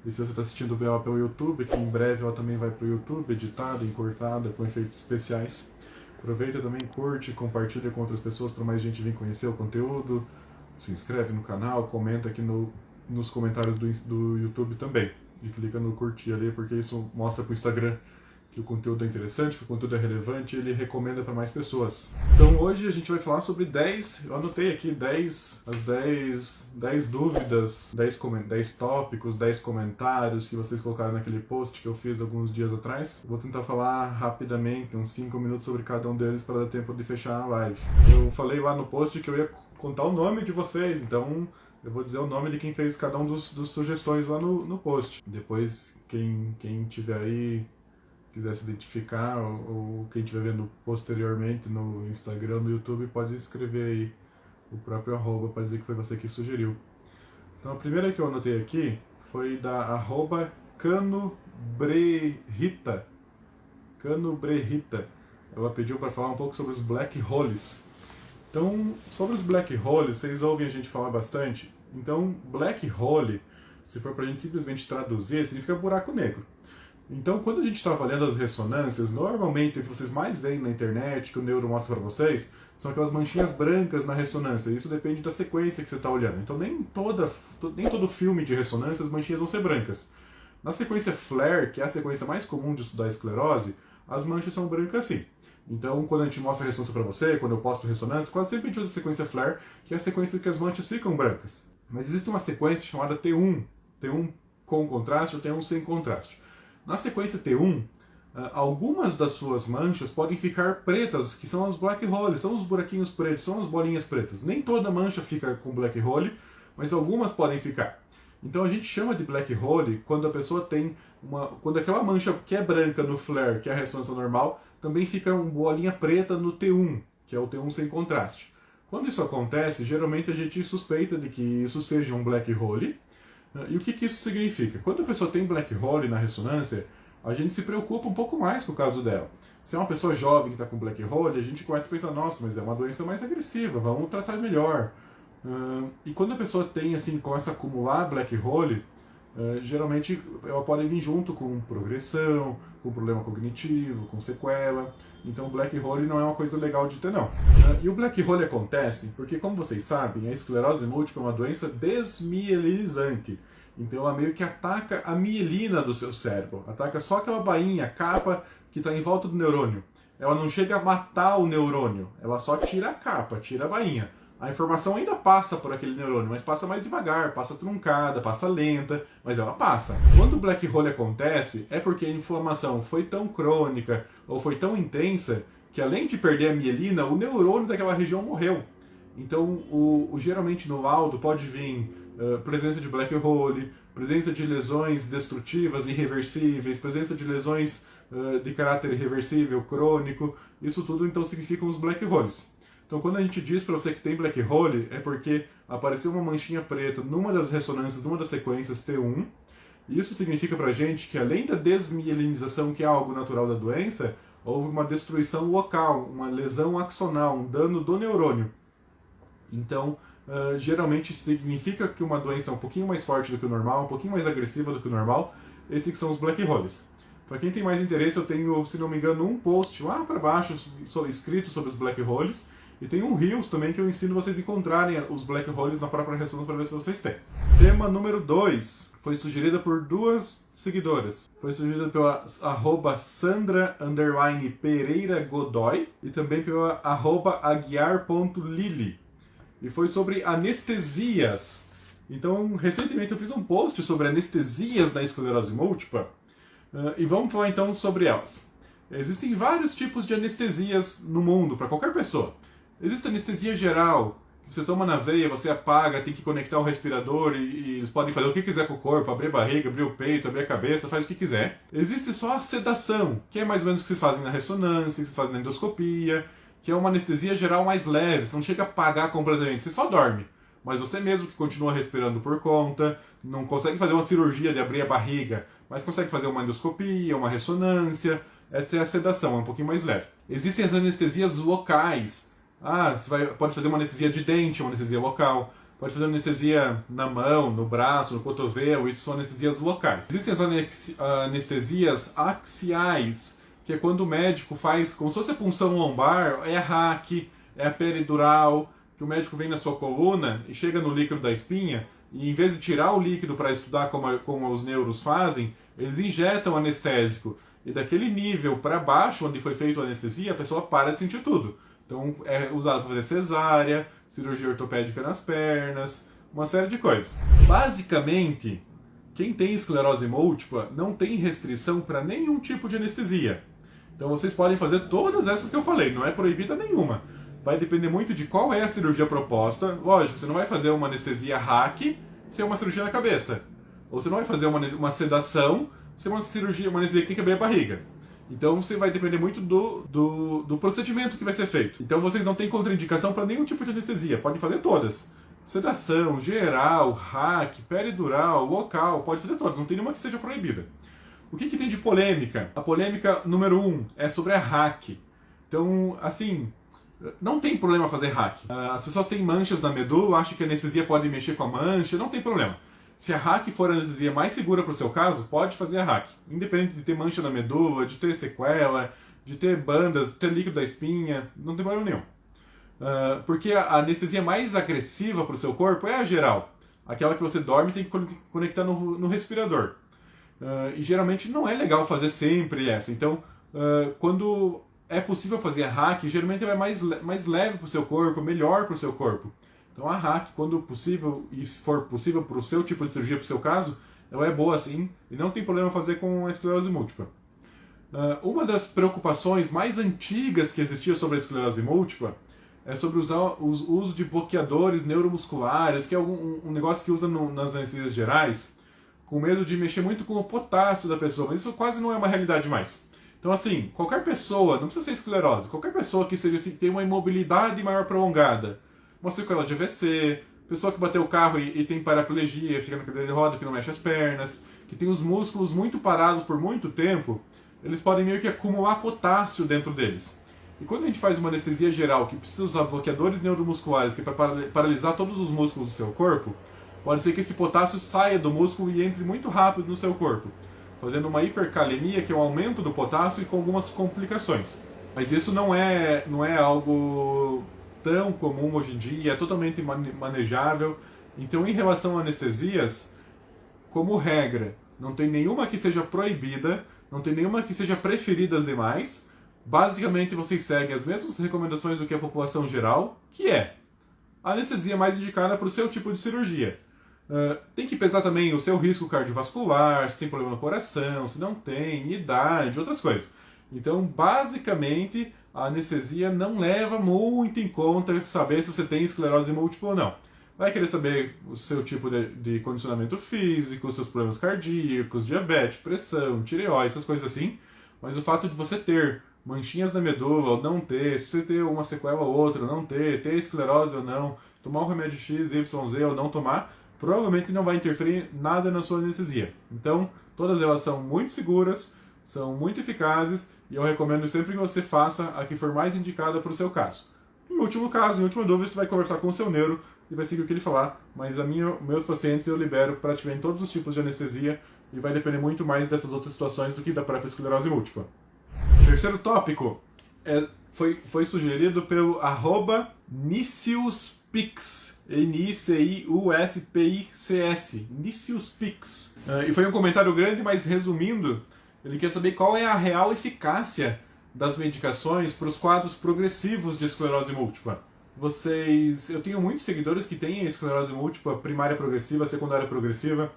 E se você está assistindo ela pelo YouTube, que em breve ela também vai para o YouTube, editada, encurtada, com efeitos especiais. Aproveita também, curte, compartilha com outras pessoas para mais gente vir conhecer o conteúdo. Se inscreve no canal, comenta aqui nos comentários do YouTube também. E clica no curtir ali, porque isso mostra para o Instagram que o conteúdo é interessante, que o conteúdo é relevante e ele recomenda para mais pessoas. Então hoje a gente vai falar sobre 10, eu anotei aqui 10 dúvidas, 10 tópicos, 10 comentários que vocês colocaram naquele post que eu fiz alguns dias atrás. Vou tentar falar rapidamente, uns 5 minutos sobre cada um deles para dar tempo de fechar a live. Eu falei lá no post que eu ia contar o nome de vocês, então eu vou dizer o nome de quem fez cada um dos sugestões lá no post. Depois, quem tiver aí, quiser se identificar, ou quem estiver vendo posteriormente no Instagram, no YouTube, pode escrever aí o próprio arroba para dizer que foi você que sugeriu. Então a primeira que eu anotei aqui foi da arroba Canobrehita. Ela pediu para falar um pouco sobre os black holes. Então, sobre os black holes, vocês ouvem a gente falar bastante. Então, black hole, se for para a gente simplesmente traduzir, significa buraco negro. Então, quando a gente está avaliando as ressonâncias, normalmente o que vocês mais veem na internet, que o neuro mostra para vocês, são aquelas manchinhas brancas na ressonância. Isso depende da sequência que você está olhando. Então, nem todo filme de ressonância as manchinhas vão ser brancas. Na sequência FLAIR, que é a sequência mais comum de estudar a esclerose, as manchas são brancas sim. Então, quando a gente mostra a ressonância para você, quando eu posto ressonância, quase sempre a gente usa a sequência FLAIR, que é a sequência que as manchas ficam brancas. Mas existe uma sequência chamada T1, T1 com contraste ou T1 sem contraste. Na sequência T1, algumas das suas manchas podem ficar pretas, que são as black holes, são os buraquinhos pretos, são as bolinhas pretas. Nem toda mancha fica com black hole, mas algumas podem ficar. Então a gente chama de black hole quando a pessoa tem quando aquela mancha que é branca no flare, que é a ressonância normal, também fica uma bolinha preta no T1, que é o T1 sem contraste. Quando isso acontece, geralmente a gente suspeita de que isso seja um black hole. E o que isso significa? Quando a pessoa tem black hole na ressonância, a gente se preocupa um pouco mais com o caso dela. Se é uma pessoa jovem que está com black hole, a gente começa a pensar, nossa, mas é uma doença mais agressiva, vamos tratar melhor. E quando a pessoa tem, assim, começa a acumular black hole, geralmente ela pode vir junto com progressão, com problema cognitivo, com sequela. Então black hole não é uma coisa legal de ter não. E o black hole acontece porque, como vocês sabem, a esclerose múltipla é uma doença desmielinizante. Então ela meio que ataca a mielina do seu cérebro, ataca só aquela bainha, a capa que está em volta do neurônio. Ela não chega a matar o neurônio, ela só tira a capa, tira a bainha. A informação ainda passa por aquele neurônio, mas passa mais devagar, passa truncada, passa lenta, mas ela passa. Quando o black hole acontece, é porque a inflamação foi tão crônica ou foi tão intensa que, além de perder a mielina, o neurônio daquela região morreu. Então, geralmente no laudo pode vir presença de black hole, presença de lesões destrutivas irreversíveis, presença de lesões de caráter irreversível, crônico. Isso tudo então significam os black holes. Então, quando a gente diz para você que tem black hole, é porque apareceu uma manchinha preta numa das ressonâncias, numa das sequências T1. E isso significa para a gente que, além da desmielinização, que é algo natural da doença, houve uma destruição local, uma lesão axonal, um dano do neurônio. Então, geralmente significa que uma doença é um pouquinho mais forte do que o normal, um pouquinho mais agressiva do que o normal. Esses que são os black holes. Para quem tem mais interesse, eu tenho, se não me engano, um post lá para baixo escrito sobre os black holes. E tem um Reels também que eu ensino vocês a encontrarem os black holes na própria ressonância para ver se vocês têm. Tema número 2 foi sugerida por duas seguidoras. Foi sugerida pela arroba Sandra_Pereira Godoy e também pela arroba aguiar.lili. E foi sobre anestesias. Então, recentemente eu fiz um post sobre anestesias da esclerose múltipla. E vamos falar então sobre elas. Existem vários tipos de anestesias no mundo, para qualquer pessoa. Existe anestesia geral, que você toma na veia, você apaga, tem que conectar o respirador e eles podem fazer o que quiser com o corpo, abrir a barriga, abrir o peito, abrir a cabeça, faz o que quiser. Existe só a sedação, que é mais ou menos o que vocês fazem na ressonância, que vocês fazem na endoscopia, que é uma anestesia geral mais leve, você não chega a apagar completamente, você só dorme. Mas você mesmo que continua respirando por conta, não consegue fazer uma cirurgia de abrir a barriga, mas consegue fazer uma endoscopia, uma ressonância. Essa é a sedação, é um pouquinho mais leve. Existem as anestesias locais. Você pode fazer uma anestesia de dente, uma anestesia local. pode fazer anestesia na mão, no braço, no cotovelo, isso são anestesias locais. Existem as anestesias axiais, que é quando o médico faz como se fosse a punção lombar, é a hack, é a peridural, que o médico vem na sua coluna e chega no líquido da espinha, e em vez de tirar o líquido para estudar como os neuros fazem, eles injetam anestésico. E daquele nível para baixo, onde foi feita a anestesia, a pessoa para de sentir tudo. Então é usado para fazer cesárea, cirurgia ortopédica nas pernas, uma série de coisas. Basicamente, quem tem esclerose múltipla não tem restrição para nenhum tipo de anestesia. Então vocês podem fazer todas essas que eu falei, não é proibida nenhuma. Vai depender muito de qual é a cirurgia proposta. Lógico, você não vai fazer uma anestesia hack sem uma cirurgia na cabeça. Ou você não vai fazer uma sedação sem uma anestesia que tem que abrir a barriga. Então você vai depender muito do procedimento que vai ser feito. Então vocês não têm contraindicação para nenhum tipo de anestesia, podem fazer todas. Sedação, geral, hack, peridural, local, pode fazer todas, não tem nenhuma que seja proibida. O que tem de polêmica? A polêmica número 1 é sobre a hack. Então, assim, não tem problema fazer hack. As pessoas têm manchas na medula, acham que a anestesia pode mexer com a mancha, não tem problema. Se a hack for a anestesia mais segura para o seu caso, pode fazer a hack. Independente de ter mancha na medula, de ter sequela, de ter bandas, de ter líquido da espinha, não tem problema nenhum. Porque a anestesia mais agressiva para o seu corpo é a geral. Aquela que você dorme e tem que conectar no respirador. E geralmente não é legal fazer sempre essa. Então, quando é possível fazer a hack, geralmente ela é mais leve para o seu corpo, melhor para o seu corpo. Então a hack, quando possível, e se for possível para o seu tipo de cirurgia, para o seu caso, ela é boa sim, e não tem problema fazer com a esclerose múltipla. Uma das preocupações mais antigas que existia sobre a esclerose múltipla é sobre usar o uso de bloqueadores neuromusculares, que é um negócio que usa nas anestesias gerais, com medo de mexer muito com o potássio da pessoa, mas isso quase não é uma realidade mais. Então assim, qualquer pessoa, não precisa ser esclerose, qualquer pessoa que seja assim, tem uma imobilidade maior prolongada, uma sequela de AVC, pessoa que bateu o carro e tem paraplegia, fica na cadeira de roda, que não mexe as pernas, que tem os músculos muito parados por muito tempo, eles podem meio que acumular potássio dentro deles. E quando a gente faz uma anestesia geral que precisa usar bloqueadores neuromusculares, que é para paralisar todos os músculos do seu corpo, pode ser que esse potássio saia do músculo e entre muito rápido no seu corpo, fazendo uma hipercalemia, que é um aumento do potássio e com algumas complicações. Mas isso não é algo tão comum hoje em dia, é totalmente manejável. Então, em relação a anestesias, como regra, não tem nenhuma que seja proibida, não tem nenhuma que seja preferida às demais. Basicamente, vocês seguem as mesmas recomendações do que a população geral, que é a anestesia mais indicada para o seu tipo de cirurgia. Tem que pesar também o seu risco cardiovascular, se tem problema no coração, se não tem, idade, outras coisas. Então, basicamente, a anestesia não leva muito em conta saber se você tem esclerose múltipla ou não. Vai querer saber o seu tipo de condicionamento físico, os seus problemas cardíacos, diabetes, pressão, tireoide, essas coisas assim. Mas o fato de você ter manchinhas na medula ou não ter, se você ter uma sequela ou outra ou não ter esclerose ou não, tomar um remédio X, Y, Z ou não tomar, provavelmente não vai interferir nada na sua anestesia. Então, todas elas são muito seguras, são muito eficazes, e eu recomendo sempre que você faça a que for mais indicada para o seu caso. Em último caso, em última dúvida, você vai conversar com o seu neuro e vai seguir o que ele falar, mas meus pacientes eu libero praticamente todos os tipos de anestesia e vai depender muito mais dessas outras situações do que da própria esclerose múltipla. O terceiro tópico foi sugerido pelo @NiciusPix, NICIUSPICS, NiciusPix. E foi um comentário grande, mas resumindo, ele quer saber qual é a real eficácia das medicações para os quadros progressivos de esclerose múltipla. Eu tenho muitos seguidores que têm esclerose múltipla primária progressiva, secundária progressiva,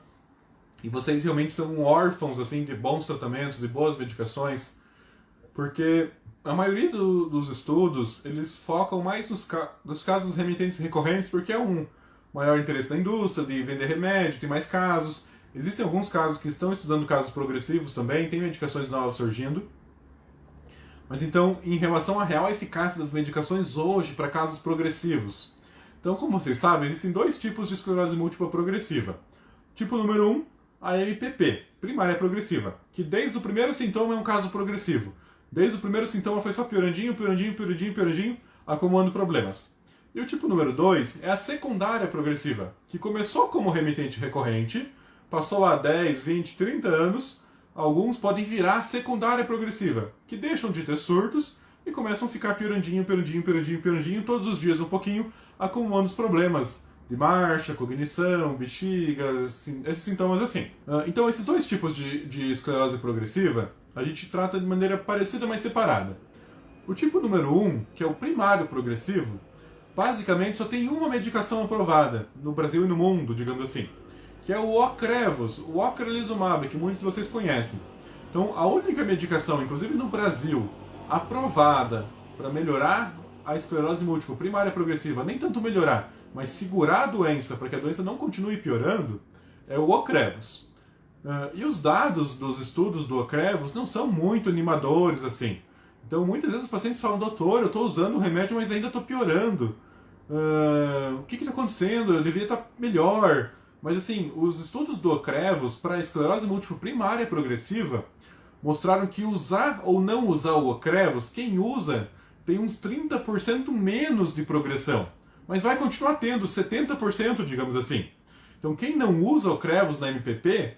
e vocês realmente são órfãos assim de bons tratamentos, de boas medicações, porque a maioria dos estudos eles focam mais nos casos remitentes recorrentes, porque é um maior interesse da indústria de vender remédio, tem mais casos. Existem alguns casos que estão estudando casos progressivos também, tem medicações novas surgindo. Mas então, em relação à real eficácia das medicações hoje para casos progressivos. Então, como vocês sabem, existem dois tipos de esclerose múltipla progressiva. Tipo número 1, a MPP, primária progressiva, que desde o primeiro sintoma é um caso progressivo. Desde o primeiro sintoma foi só piorandinho, acumulando problemas. E o tipo número 2 é a secundária progressiva, que começou como remitente recorrente, passou lá 10, 20, 30 anos, alguns podem virar secundária progressiva, que deixam de ter surtos e começam a ficar piorandinho, todos os dias um pouquinho, acumulando os problemas de marcha, cognição, bexiga, esses sintomas assim. Então esses dois tipos de esclerose progressiva, a gente trata de maneira parecida, mas separada. O tipo número 1, que é o primário progressivo, basicamente só tem uma medicação aprovada no Brasil e no mundo, digamos assim, que é o Ocrevus, o ocrelizumab, que muitos de vocês conhecem. Então a única medicação, inclusive no Brasil, aprovada para melhorar a esclerose múltipla primária progressiva, nem tanto melhorar, mas segurar a doença para que a doença não continue piorando, é o Ocrevus. E os dados dos estudos do Ocrevus não são muito animadores assim. Então muitas vezes os pacientes falam, doutor, eu estou usando o remédio, mas ainda estou piorando. O que está acontecendo? Eu deveria estar melhor. Mas assim, os estudos do Ocrevus para a esclerose múltipla primária progressiva mostraram que usar ou não usar o Ocrevus, quem usa tem uns 30% menos de progressão, mas vai continuar tendo 70%, digamos assim. Então quem não usa o Ocrevus na MPP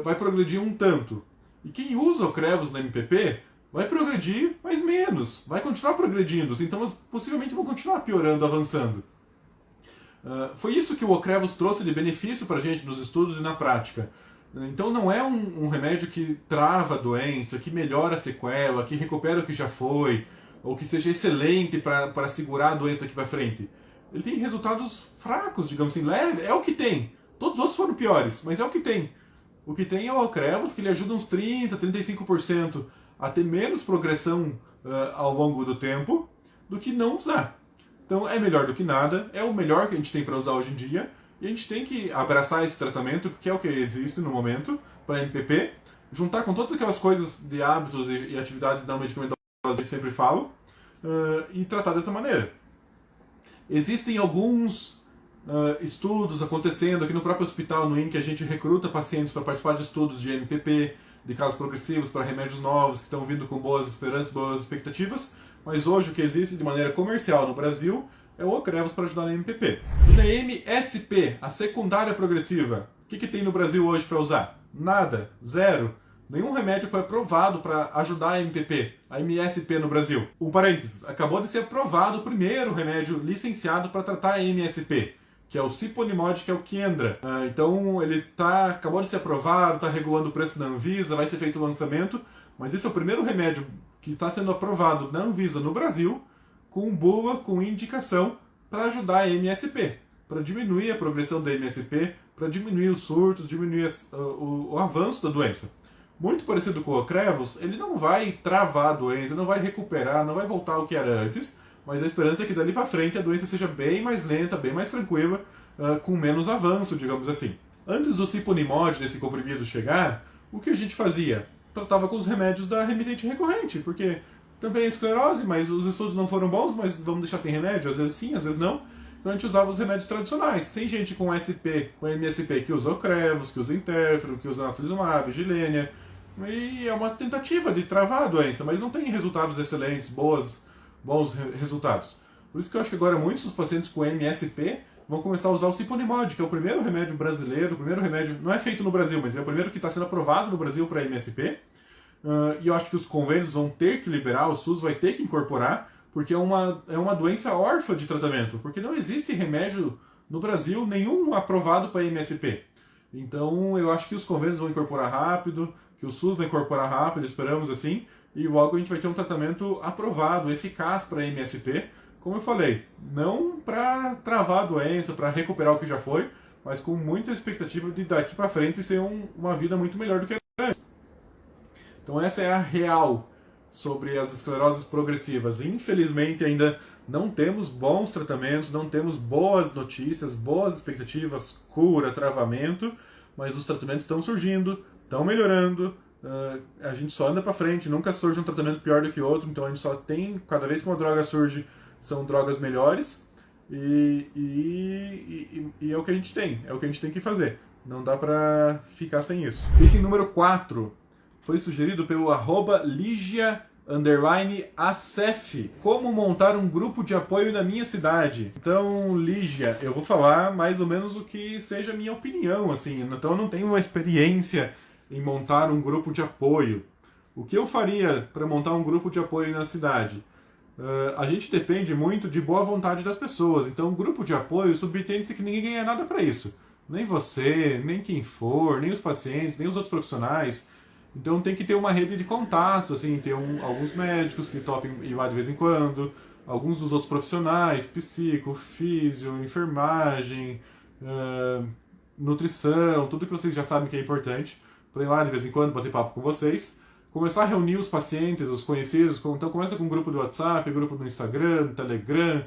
vai progredir um tanto. E quem usa o Ocrevus na MPP vai progredir, mas menos. Vai continuar progredindo. Os sintomas possivelmente vão continuar piorando, avançando. Foi isso que o Ocrevus trouxe de benefício para a gente nos estudos e na prática. Então não é um remédio que trava a doença, que melhora a sequela, que recupera o que já foi, ou que seja excelente para segurar a doença aqui para frente. Ele tem resultados fracos, digamos assim, leve, é o que tem. Todos os outros foram piores, mas é o que tem. O que tem é o Ocrevus, que ele ajuda uns 30%, 35% a ter menos progressão ao longo do tempo do que não usar. Então é melhor do que nada, é o melhor que a gente tem para usar hoje em dia, e a gente tem que abraçar esse tratamento, que é o que existe no momento, para a MPP, juntar com todas aquelas coisas de hábitos e atividades não medicamentosas que eu sempre falo, e tratar dessa maneira. Existem alguns estudos acontecendo aqui no próprio hospital, no INCA, a gente recruta pacientes para participar de estudos de MPP, de casos progressivos, para remédios novos, que estão vindo com boas esperanças, boas expectativas, mas hoje o que existe de maneira comercial no Brasil é o Ocrevus para ajudar na MPP. E na MSP, a secundária progressiva, o que tem no Brasil hoje para usar? Nada, zero. Nenhum remédio foi aprovado para ajudar a MPP, a MSP no Brasil. Um parênteses, acabou de ser aprovado o primeiro remédio licenciado para tratar a MSP, que é o Ciponimod, que é o Keandra. Então ele acabou de ser aprovado, está regulando o preço na Anvisa, vai ser feito o lançamento, mas esse é o primeiro remédio que está sendo aprovado na Anvisa no Brasil, com bula, com indicação, para ajudar a MSP, para diminuir a progressão da MSP, para diminuir os surtos, diminuir o avanço da doença. Muito parecido com o Ocrevus, ele não vai travar a doença, não vai recuperar, não vai voltar ao que era antes, mas a esperança é que dali para frente a doença seja bem mais lenta, bem mais tranquila, com menos avanço, digamos assim. Antes do Ciponimod, desse comprimido chegar, o que a gente fazia? Tratava com os remédios da remitente recorrente, porque também é esclerose, mas os estudos não foram bons, mas vamos deixar sem remédio, às vezes sim, às vezes não. Então a gente usava os remédios tradicionais. Tem gente com SP, com MSP, que usa Ocrevus, que usa Interferon, que usa Natalizumab, Gilenya, e é uma tentativa de travar a doença, mas não tem resultados excelentes, bons resultados. Por isso que eu acho que agora muitos dos pacientes com MSP vão começar a usar o Ciponimod, que é o primeiro remédio brasileiro, o primeiro remédio, não é feito no Brasil, mas é o primeiro que está sendo aprovado no Brasil para MSP. E eu acho que os convênios vão ter que liberar, o SUS vai ter que incorporar, porque é uma doença órfã de tratamento, porque não existe remédio no Brasil nenhum aprovado para MSP. Então eu acho que os convênios vão incorporar rápido, que o SUS vai incorporar rápido, esperamos assim, e logo a gente vai ter um tratamento aprovado, eficaz para MSP, como eu falei, não para travar a doença, para recuperar o que já foi, mas com muita expectativa de daqui para frente ser uma vida muito melhor do que era antes. Então essa é a real sobre as escleroses progressivas. Infelizmente ainda não temos bons tratamentos, não temos boas notícias, boas expectativas, cura, travamento, mas os tratamentos estão surgindo, estão melhorando, a gente só anda para frente, nunca surge um tratamento pior do que outro, então a gente só tem, cada vez que uma droga surge, são drogas melhores, e é o que a gente tem, é o que a gente tem que fazer. Não dá para ficar sem isso. Item número 4 foi sugerido pelo @Ligia _ACEF, como montar um grupo de apoio na minha cidade. Então, Lígia, eu vou falar mais ou menos o que seja a minha opinião, assim. Então, eu não tenho uma experiência em montar um grupo de apoio. O que eu faria para montar um grupo de apoio na cidade? A gente depende muito de boa vontade das pessoas. Então, um grupo de apoio subentende-se que ninguém ganha nada para isso. Nem você, nem quem for, nem os pacientes, nem os outros profissionais. Então tem que ter uma rede de contatos, assim, ter alguns médicos que topem ir lá de vez em quando, alguns dos outros profissionais, psico, físio, enfermagem, nutrição, tudo que vocês já sabem que é importante, para ir lá de vez em quando bater papo com vocês. Começar a reunir os pacientes, os conhecidos, então começa com um grupo do WhatsApp, grupo do Instagram, Telegram,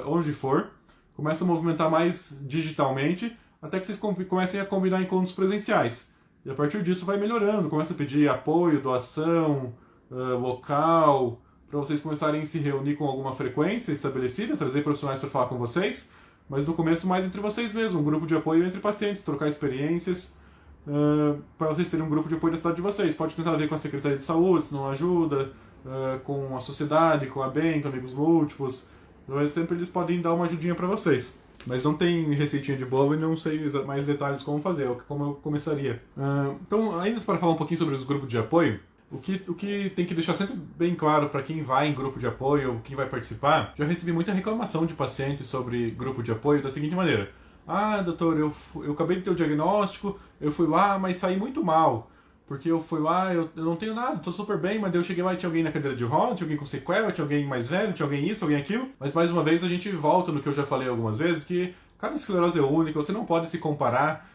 onde for. Começa a movimentar mais digitalmente, até que vocês comecem a combinar encontros presenciais. E a partir disso vai melhorando, começa a pedir apoio, doação, local, para vocês começarem a se reunir com alguma frequência estabelecida, trazer profissionais para falar com vocês, mas no começo mais entre vocês mesmos, um grupo de apoio entre pacientes, trocar experiências, para vocês terem um grupo de apoio na cidade de vocês. Pode tentar ver com a Secretaria de Saúde, se não ajuda, com a sociedade, com a BEM, com Amigos Múltiplos, mas sempre eles podem dar uma ajudinha para vocês. Mas não tem receitinha de bolo e não sei mais detalhes como fazer, como eu começaria. Então, ainda para falar um pouquinho sobre os grupos de apoio, o que tem que deixar sempre bem claro para quem vai em grupo de apoio ou quem vai participar, já recebi muita reclamação de pacientes sobre grupo de apoio da seguinte maneira: ah, doutor, eu acabei de ter o diagnóstico, eu fui lá, mas saí muito mal. Porque eu fui lá, eu não tenho nada, tô super bem, mas eu cheguei lá e tinha alguém na cadeira de roda, tinha alguém com sequela, tinha alguém mais velho, tinha alguém isso, alguém aquilo. Mas mais uma vez a gente volta no que eu já falei algumas vezes, que cada esclerose é única, você não pode se comparar.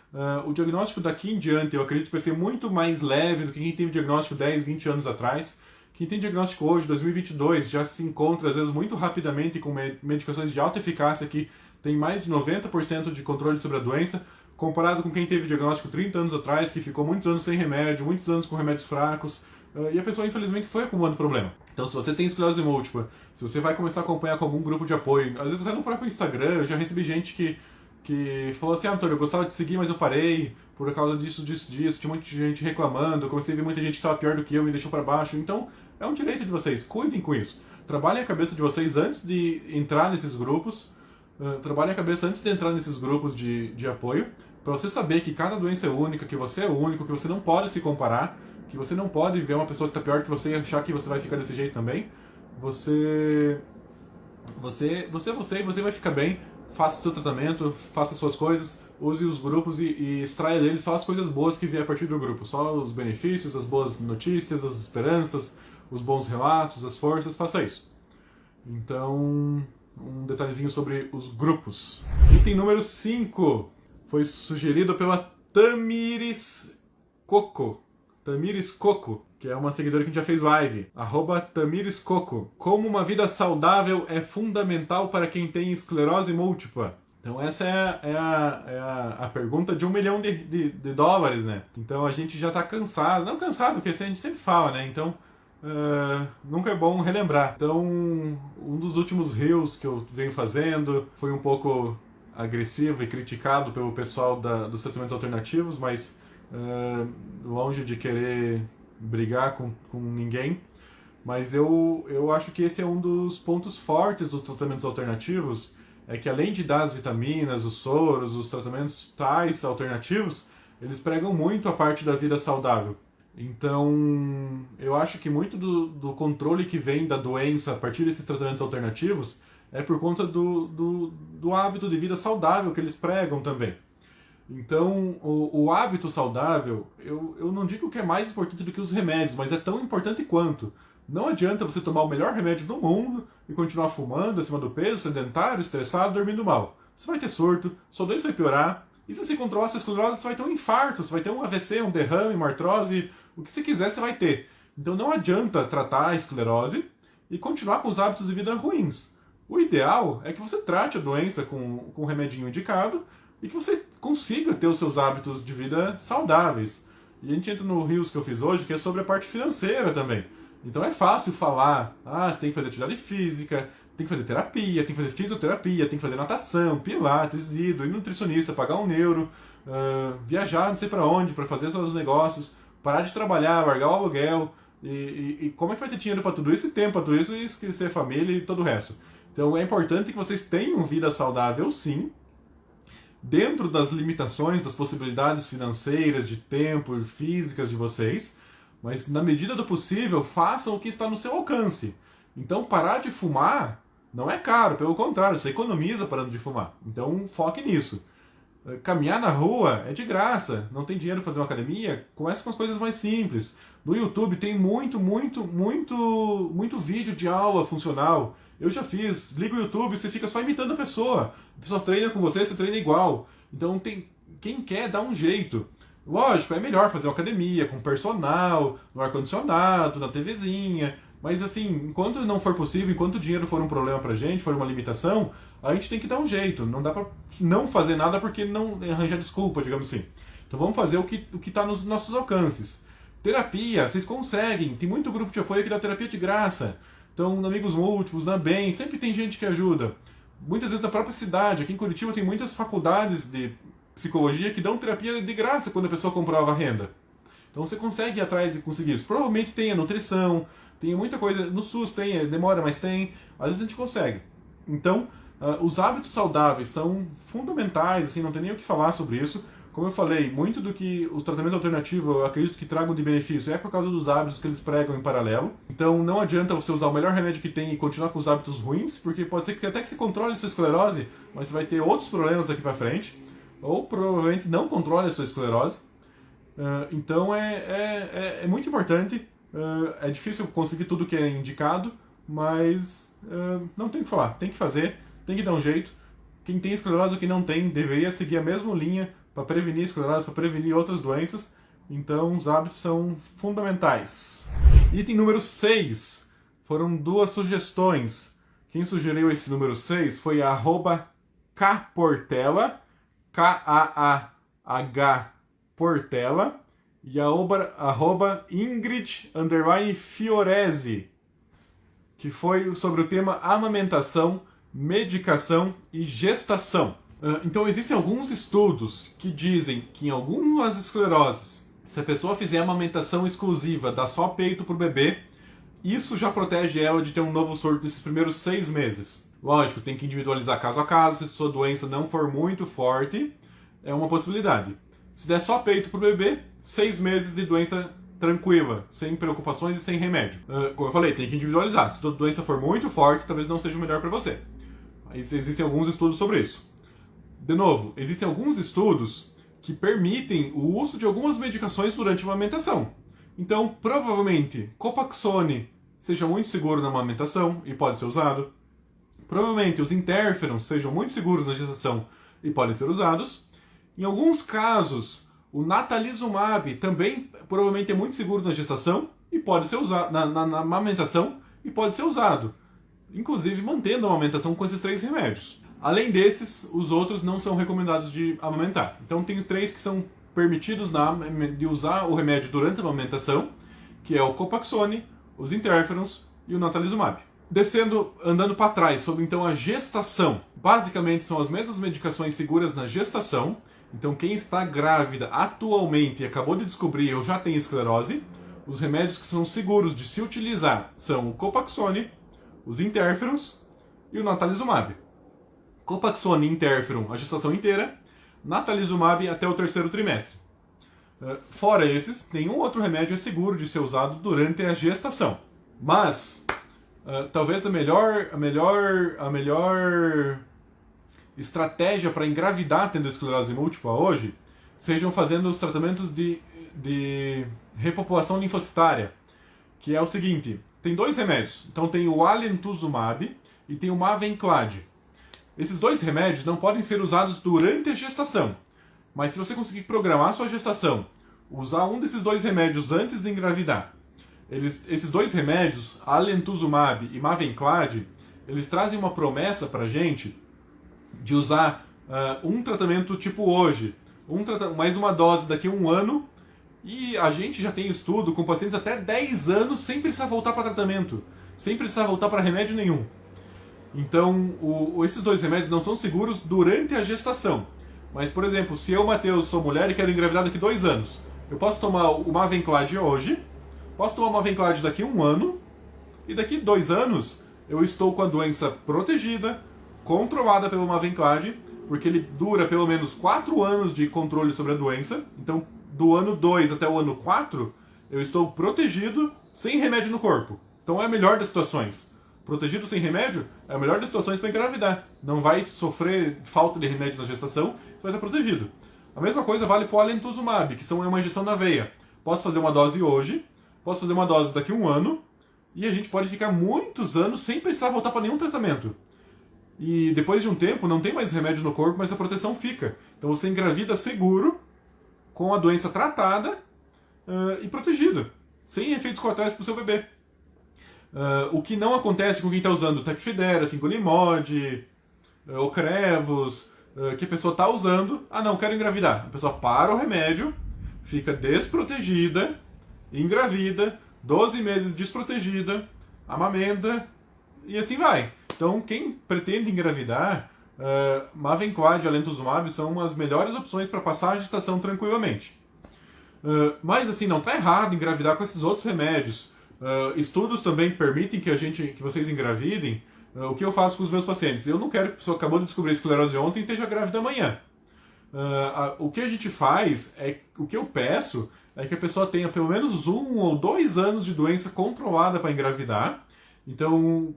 O diagnóstico daqui em diante eu acredito que vai ser muito mais leve do que quem teve diagnóstico 10, 20 anos atrás. Quem tem diagnóstico hoje, 2022, já se encontra às vezes muito rapidamente com medicações de alta eficácia que tem mais de 90% de controle sobre a doença, comparado com quem teve diagnóstico 30 anos atrás, que ficou muitos anos sem remédio, muitos anos com remédios fracos, e a pessoa infelizmente foi acumulando problema. Então, se você tem esclerose múltipla, se você vai começar a acompanhar com algum grupo de apoio, às vezes até no próprio Instagram, eu já recebi gente que falou assim: ah, Antônio, eu gostava de seguir, mas eu parei por causa disso, tinha muita gente reclamando, eu comecei a ver muita gente que estava pior do que eu, me deixou para baixo. Então, é um direito de vocês, cuidem com isso. Trabalhem a cabeça de vocês antes de entrar nesses grupos, trabalhem a cabeça antes de entrar nesses grupos de apoio, para você saber que cada doença é única, que você é único, que você não pode se comparar, que você não pode ver uma pessoa que está pior que você e achar que você vai ficar desse jeito também. Você é você e você vai ficar bem. Faça seu tratamento, faça suas coisas, use os grupos e extraia deles só as coisas boas que vier a partir do grupo. Só os benefícios, as boas notícias, as esperanças, os bons relatos, as forças, faça isso. Então, um detalhezinho sobre os grupos. Item número 5 foi sugerido pela Tamires Coco, que é uma seguidora que a gente já fez live. @TamiresCoco. Como uma vida saudável é fundamental para quem tem esclerose múltipla. Então essa é a pergunta de $1 milhão, né? Então a gente já está cansado. Não cansado, porque a gente sempre fala, né? Então nunca é bom relembrar. Então um dos últimos reels que eu venho fazendo foi um pouco agressivo e criticado pelo pessoal dos tratamentos alternativos, mas longe de querer brigar com ninguém. Mas eu acho que esse é um dos pontos fortes dos tratamentos alternativos, é que além de dar as vitaminas, os soros, os tratamentos tais alternativos, eles pregam muito a parte da vida saudável. Então, eu acho que muito do controle que vem da doença a partir desses tratamentos alternativos é por conta do hábito de vida saudável que eles pregam também. Então, o hábito saudável, eu não digo que é mais importante do que os remédios, mas é tão importante quanto. Não adianta você tomar o melhor remédio do mundo e continuar fumando, acima do peso, sedentário, estressado, dormindo mal. Você vai ter surto, sua doença vai piorar, e se você controlar sua esclerose, você vai ter um infarto, você vai ter um AVC, um derrame, uma artrose, o que você quiser você vai ter. Então não adianta tratar a esclerose e continuar com os hábitos de vida ruins. O ideal é que você trate a doença com um remedinho indicado e que você consiga ter os seus hábitos de vida saudáveis. E a gente entra no Rios que eu fiz hoje, que é sobre a parte financeira também. Então é fácil falar, você tem que fazer atividade física, tem que fazer terapia, tem que fazer fisioterapia, tem que fazer natação, pilates, hidro, ir no nutricionista, pagar um neuro, viajar não sei para onde para fazer seus negócios, parar de trabalhar, largar o aluguel, E como é que vai ter dinheiro para tudo isso e tempo para tudo isso e esquecer família e todo o resto? Então é importante que vocês tenham vida saudável, sim, dentro das limitações, das possibilidades financeiras, de tempo e físicas de vocês, mas na medida do possível, façam o que está no seu alcance. Então parar de fumar não é caro, pelo contrário, você economiza parando de fumar. Então foque nisso. Caminhar na rua é de graça, não tem dinheiro para fazer uma academia, comece com as coisas mais simples. No YouTube tem muito vídeo de aula funcional. Eu já fiz, liga o YouTube, você fica só imitando a pessoa treina com você, você treina igual. Então quem quer dá um jeito. Lógico, é melhor fazer uma academia com personal, no ar-condicionado, na TVzinha. Mas assim, enquanto não for possível, enquanto o dinheiro for um problema pra gente, for uma limitação, a gente tem que dar um jeito. Não dá pra não fazer nada porque não arranjar desculpa, digamos assim. Então vamos fazer o que tá nos nossos alcances. Terapia, vocês conseguem. Tem muito grupo de apoio que dá terapia de graça. Então, no Amigos Múltiplos, na Bem, sempre tem gente que ajuda. Muitas vezes na própria cidade. Aqui em Curitiba tem muitas faculdades de psicologia que dão terapia de graça quando a pessoa comprova a renda. Então você consegue ir atrás e conseguir isso. Provavelmente tem a nutrição, tem muita coisa. No SUS tem, demora, mas tem. Às vezes a gente consegue. Então, os hábitos saudáveis são fundamentais, assim, não tem nem o que falar sobre isso. Como eu falei, muito do que o tratamento alternativo eu acredito que tragam de benefício é por causa dos hábitos que eles pregam em paralelo. Então não adianta você usar o melhor remédio que tem e continuar com os hábitos ruins, porque pode ser que até que você controle a sua esclerose, mas você vai ter outros problemas daqui pra frente. Ou provavelmente não controle a sua esclerose. Então é muito importante. É difícil conseguir tudo que é indicado, mas não tem o que falar. Tem que fazer, tem que dar um jeito. Quem tem esclerose ou quem não tem deveria seguir a mesma linha para prevenir esclerose, para prevenir outras doenças. Então os hábitos são fundamentais. Item número 6. Foram 2 sugestões. Quem sugeriu esse número 6 foi a @kportela, K-A-A-H Portela, e a @Ingrid_Fiorese, que foi sobre o tema amamentação, medicação e gestação. Então existem alguns estudos que dizem que em algumas escleroses, se a pessoa fizer amamentação exclusiva, dar só peito pro bebê, isso já protege ela de ter um novo surto nesses primeiros 6 meses. Lógico, tem que individualizar caso a caso, se sua doença não for muito forte, é uma possibilidade. Se der só peito pro bebê, 6 meses de doença tranquila, sem preocupações e sem remédio. Como eu falei, tem que individualizar. Se a doença for muito forte, talvez não seja o melhor para você. Mas existem alguns estudos sobre isso. De novo, existem alguns estudos que permitem o uso de algumas medicações durante a amamentação. Então, provavelmente, Copaxone seja muito seguro na amamentação e pode ser usado. Provavelmente, os interferons sejam muito seguros na gestação e podem ser usados. Em alguns casos, o natalizumab também provavelmente é muito seguro na gestação e pode ser usado na amamentação e pode ser usado, inclusive mantendo a amamentação com esses 3 remédios. Além desses, os outros não são recomendados de amamentar. Então tem 3 que são permitidos de usar o remédio durante a amamentação, que é o Copaxone, os interferons e o natalizumab. Andando para trás, sobre então a gestação. Basicamente são as mesmas medicações seguras na gestação. Então quem está grávida atualmente e acabou de descobrir ou já tem esclerose, os remédios que são seguros de se utilizar são o Copaxone, os interferons e o natalizumab. Copaxone e interferon a gestação inteira, natalizumab até o 3º trimestre. Fora esses, nenhum outro remédio é seguro de ser usado durante a gestação. Mas talvez a melhor estratégia para engravidar tendo esclerose múltipla hoje sejam fazendo os tratamentos de repopulação linfocitária, que é o seguinte: tem 2 remédios. Então tem o alemtuzumab e tem o mavenclad. Esses 2 remédios não podem ser usados durante a gestação, mas se você conseguir programar a sua gestação, usar um desses 2 remédios antes de engravidar, esses 2 remédios, alemtuzumab e mavenclad, eles trazem uma promessa para a gente de usar um tratamento tipo hoje, mais uma dose daqui a 1 ano, e a gente já tem estudo com pacientes até 10 anos sem precisar voltar para tratamento, sem precisar voltar para remédio nenhum. Então, esses 2 remédios não são seguros durante a gestação. Mas, por exemplo, se eu, Matheus, sou mulher e quero engravidar daqui a 2 anos, eu posso tomar o mavenclad hoje, Posso tomar uma Mavenclad daqui a 1 ano, e daqui 2 anos eu estou com a doença protegida, controlada pelo Mavenclad, porque ele dura pelo menos 4 anos de controle sobre a doença. Então, do ano 2 até o ano 4, eu estou protegido, sem remédio no corpo. Então é a melhor das situações. Protegido sem remédio é a melhor das situações para engravidar. Não vai sofrer falta de remédio na gestação, você vai estar protegido. A mesma coisa vale para o Alemtuzumab, que são uma injeção na veia. Posso fazer uma dose hoje, posso fazer uma dose daqui a 1 ano, e a gente pode ficar muitos anos sem precisar voltar para nenhum tratamento. E depois de um tempo, não tem mais remédio no corpo, mas a proteção fica. Então você engravida seguro, com a doença tratada e protegido, sem efeitos colaterais para o seu bebê. O que não acontece com quem está usando Tecfidera, Fingolimod, Ocrevus, que a pessoa está usando, não, quero engravidar. A pessoa para o remédio, fica desprotegida, engravida, 12 meses desprotegida, amamenta, e assim vai. Então, quem pretende engravidar, Mavenclad e Alemtuzumab são as melhores opções para passar a gestação tranquilamente. Mas, assim, não está errado engravidar com esses outros remédios. Estudos também permitem que vocês engravidem. O que eu faço com os meus pacientes? Eu não quero que a pessoa acabou de descobrir esclerose ontem e esteja grávida amanhã. O que a gente faz, o que eu peço, é que a pessoa tenha pelo menos 1 ou 2 anos de doença controlada para engravidar. Então,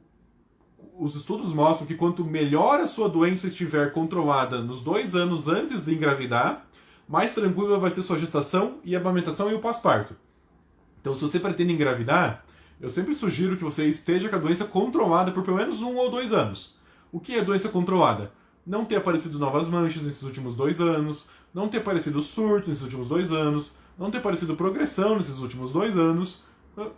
os estudos mostram que quanto melhor a sua doença estiver controlada nos 2 anos antes de engravidar, mais tranquila vai ser sua gestação e a amamentação e o pós-parto. Então, se você pretende engravidar, eu sempre sugiro que você esteja com a doença controlada por pelo menos 1 ou 2 anos. O que é doença controlada? Não ter aparecido novas manchas nesses últimos 2 anos, não ter aparecido surto nesses últimos 2 anos, não ter aparecido progressão nesses últimos 2 anos.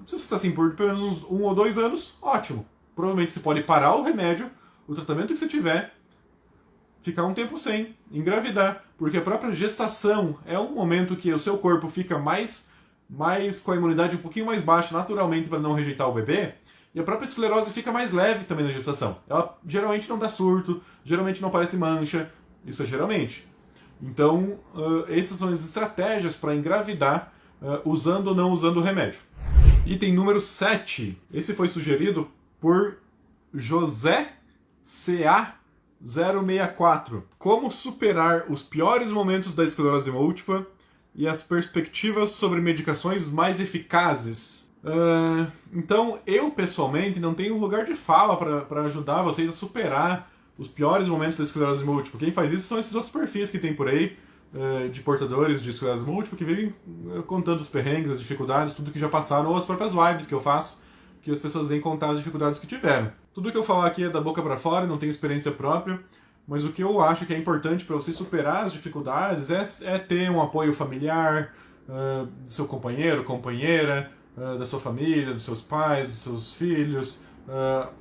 Se você está assim por pelo menos 1 ou 2 anos, ótimo. Provavelmente você pode parar o remédio, o tratamento que você tiver, ficar um tempo sem, engravidar, porque a própria gestação é um momento que o seu corpo fica mais com a imunidade um pouquinho mais baixa naturalmente para não rejeitar o bebê, e a própria esclerose fica mais leve também na gestação. Ela geralmente não dá surto, geralmente não aparece mancha, isso é geralmente. Então, essas são as estratégias para engravidar, usando ou não usando o remédio. Item número 7. Esse foi sugerido por José CA064. Como superar os piores momentos da esclerose múltipla e as perspectivas sobre medicações mais eficazes. Então, eu pessoalmente não tenho lugar de fala para ajudar vocês a superar os piores momentos da esclerose múltipla. Quem faz isso são esses outros perfis que tem por aí, de portadores de esclerose múltipla, que vivem contando os perrengues, as dificuldades, tudo que já passaram, ou as próprias lives que eu faço, que as pessoas vêm contar as dificuldades que tiveram. Tudo que eu falar aqui é da boca para fora, não tenho experiência própria, mas o que eu acho que é importante para você superar as dificuldades é ter um apoio familiar, do seu companheiro, companheira, da sua família, dos seus pais, dos seus filhos.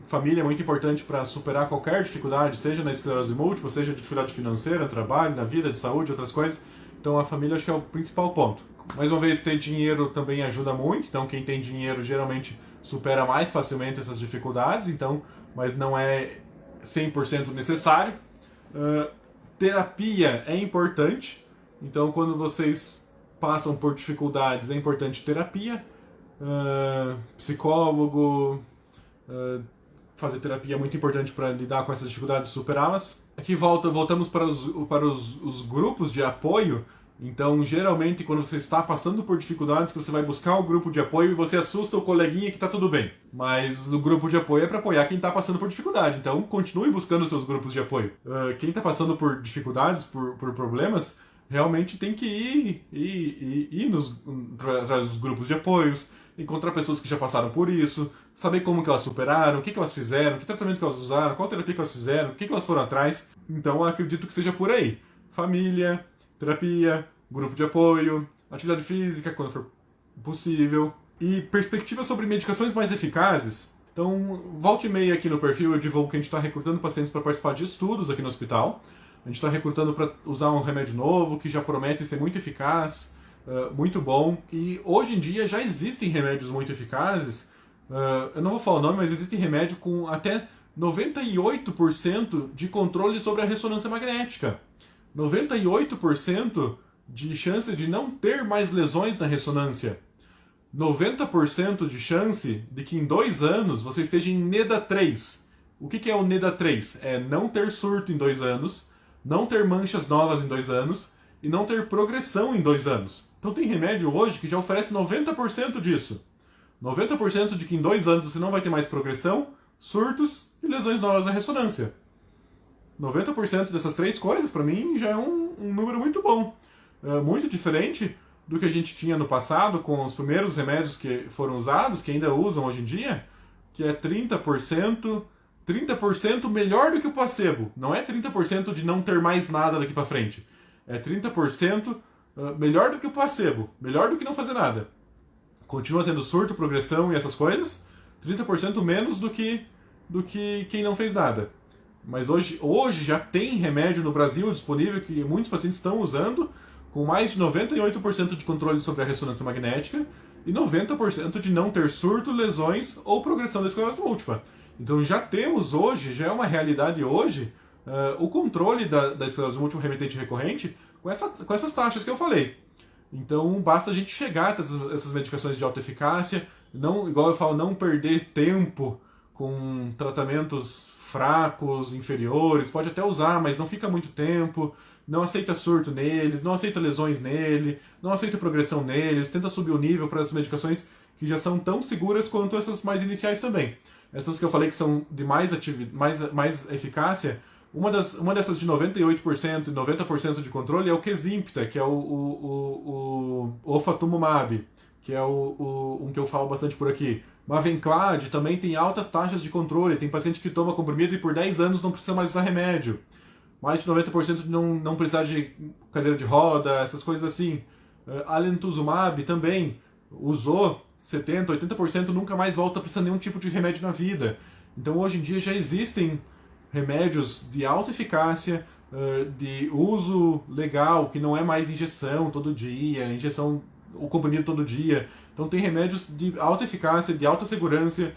Família é muito importante para superar qualquer dificuldade, seja na esclerose múltipla, seja dificuldade financeira, no trabalho, na vida, de saúde, outras coisas. Então a família acho que é o principal ponto. Mais uma vez, ter dinheiro também ajuda muito, então quem tem dinheiro geralmente supera mais facilmente essas dificuldades, então, mas não é 100% necessário. Terapia é importante, então quando vocês passam por dificuldades é importante terapia, psicólogo, fazer terapia é muito importante para lidar com essas dificuldades e superá-las. Aqui voltamos para os grupos de apoio. Então, geralmente, quando você está passando por dificuldades, que você vai buscar o grupo de apoio e você assusta o coleguinha que está tudo bem. Mas o grupo de apoio é para apoiar quem está passando por dificuldade. Então, continue buscando os seus grupos de apoio. Quem está passando por dificuldades, por problemas, realmente tem que ir atrás dos grupos de apoios, encontrar pessoas que já passaram por isso, saber como que elas superaram, o que elas fizeram, que tratamento que elas usaram, qual terapia que elas fizeram, o que elas foram atrás. Então, eu acredito que seja por aí. Família, terapia, grupo de apoio, atividade física, quando for possível, e perspectivas sobre medicações mais eficazes. Então, volte e meia aqui no perfil, eu divulgo que a gente está recrutando pacientes para participar de estudos aqui no hospital. A gente está recrutando para usar um remédio novo, que já promete ser muito eficaz, muito bom. E hoje em dia já existem remédios muito eficazes. Eu não vou falar o nome, mas existe remédio com até 98% de controle sobre a ressonância magnética. 98% de chance de não ter mais lesões na ressonância. 90% de chance de que em 2 anos você esteja em NEDA 3. O que é o NEDA 3? É não ter surto em 2 anos, não ter manchas novas em 2 anos e não ter progressão em 2 anos. Então tem remédio hoje que já oferece 90% disso. 90% de que em 2 anos você não vai ter mais progressão, surtos e lesões novas na ressonância. 90% dessas 3 coisas, para mim, já é um número muito bom. Muito diferente do que a gente tinha no passado com os primeiros remédios que foram usados, que ainda usam hoje em dia, que é 30% melhor do que o placebo. Não é 30% de não ter mais nada daqui para frente. É 30% melhor do que o placebo, melhor do que não fazer nada. Continua tendo surto, progressão e essas coisas, 30% menos do que quem não fez nada. Mas hoje já tem remédio no Brasil disponível que muitos pacientes estão usando, com mais de 98% de controle sobre a ressonância magnética e 90% de não ter surto, lesões ou progressão da esclerose múltipla. Então já temos hoje, já é uma realidade hoje, o controle da esclerose múltipla remitente recorrente com essas taxas que eu falei. Então basta a gente chegar a essas medicações de alta eficácia, não, igual eu falo, não perder tempo com tratamentos fracos, inferiores, pode até usar, mas não fica muito tempo, não aceita surto neles, não aceita lesões nele, não aceita progressão neles, tenta subir o nível para as medicações que já são tão seguras quanto essas mais iniciais também. Essas que eu falei que são de mais eficácia, uma dessas de 98% e 90% de controle é o Kesimpta, que é o Ofatumumab, que é um que eu falo bastante por aqui. Mavenclad também tem altas taxas de controle, tem paciente que toma comprimido e por 10 anos não precisa mais usar remédio. Mais de 90% de não precisar de cadeira de roda, essas coisas assim. Alemtuzumab também usou 70%, 80%, nunca mais volta a precisar de nenhum tipo de remédio na vida. Então hoje em dia já existem remédios de alta eficácia, de uso legal, que não é mais injeção todo dia, o comprimido todo dia. Então tem remédios de alta eficácia, de alta segurança,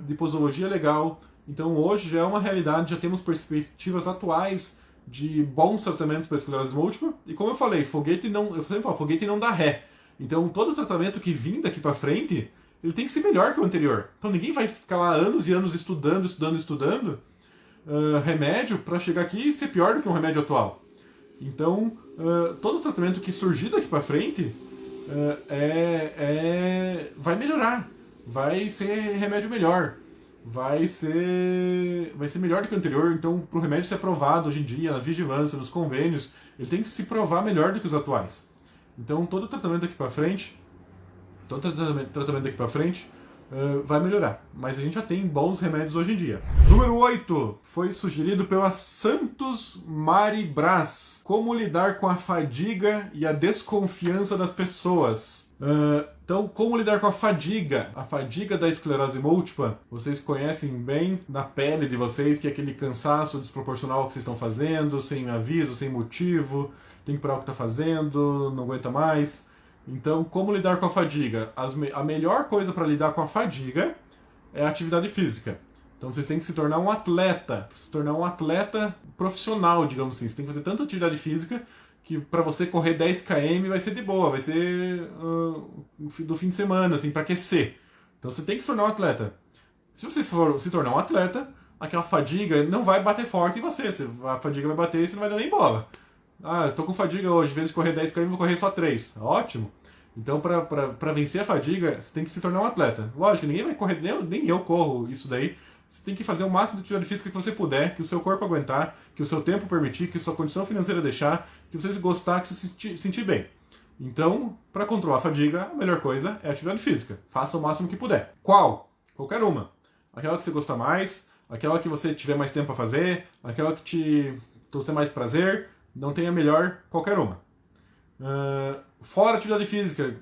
de posologia legal. Então hoje já é uma realidade, já temos perspectivas atuais de bons tratamentos para esclerose múltipla. E como eu falei, eu sempre falo, foguete não dá ré. Então todo tratamento que vir daqui para frente, ele tem que ser melhor que o anterior. Então ninguém vai ficar lá anos e anos estudando remédio para chegar aqui e ser pior do que um remédio atual. Então todo tratamento que surgir daqui para frente vai melhorar, vai ser remédio melhor, vai ser melhor do que o anterior. Então, para o remédio ser aprovado hoje em dia, na vigilância, nos convênios, ele tem que se provar melhor do que os atuais. Então, todo tratamento daqui para frente, vai melhorar. Mas a gente já tem bons remédios hoje em dia. Número 8. Foi sugerido pela Santos Mari Brás. Como lidar com a fadiga e a desconfiança das pessoas. Então, como lidar com a fadiga? A fadiga da esclerose múltipla, vocês conhecem bem na pele de vocês, que é aquele cansaço desproporcional que vocês estão fazendo, sem aviso, sem motivo, tem que parar o que está fazendo, não aguenta mais. Então, como lidar com a fadiga? A melhor coisa para lidar com a fadiga é a atividade física. Então, vocês têm que se tornar um atleta profissional, digamos assim. Você tem que fazer tanta atividade física que para você correr 10 km vai ser de boa, vai ser do fim de semana, assim, para aquecer. Então, você tem que se tornar um atleta. Se você for se tornar um atleta, aquela fadiga não vai bater forte em você. A fadiga vai bater e você não vai dar nem bola. Ah, estou com fadiga hoje, em vez de correr 10 km, vou correr só 3. Ótimo. Então, para vencer a fadiga, você tem que se tornar um atleta. Lógico, ninguém vai correr, nem eu corro isso daí. Você tem que fazer o máximo de atividade física que você puder, que o seu corpo aguentar, que o seu tempo permitir, que a sua condição financeira deixar, que você gostar, que você se sentir bem. Então, para controlar a fadiga, a melhor coisa é a atividade física. Faça o máximo que puder. Qual? Qualquer uma. Aquela que você gostar mais, aquela que você tiver mais tempo a fazer, aquela que te trouxer mais prazer. Não tem a melhor, qualquer uma. Fora atividade física,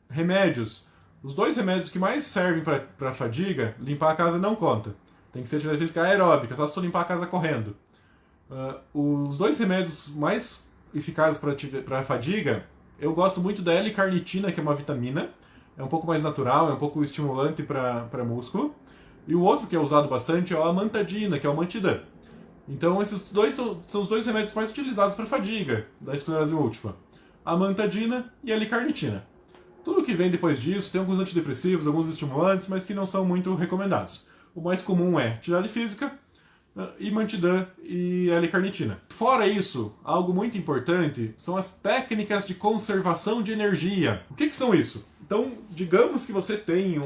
remédios. Os 2 remédios que mais servem para fadiga, limpar a casa não conta. Tem que ser atividade física aeróbica, só se tu limpar a casa correndo. Os 2 remédios mais eficazes para fadiga, eu gosto muito da L-carnitina, que é uma vitamina. É um pouco mais natural, é um pouco estimulante para músculo. E o outro que é usado bastante é a amantadina, que é o Mantidã. Então, esses dois são os 2 remédios mais utilizados para fadiga da esclerose múltipla. A amantadina e a L-carnitina. Tudo que vem depois disso, tem alguns antidepressivos, alguns estimulantes, mas que não são muito recomendados. O mais comum é atividade física, imantidã e L-carnitina. Fora isso, algo muito importante são as técnicas de conservação de energia. O que são isso? Então, digamos que você tem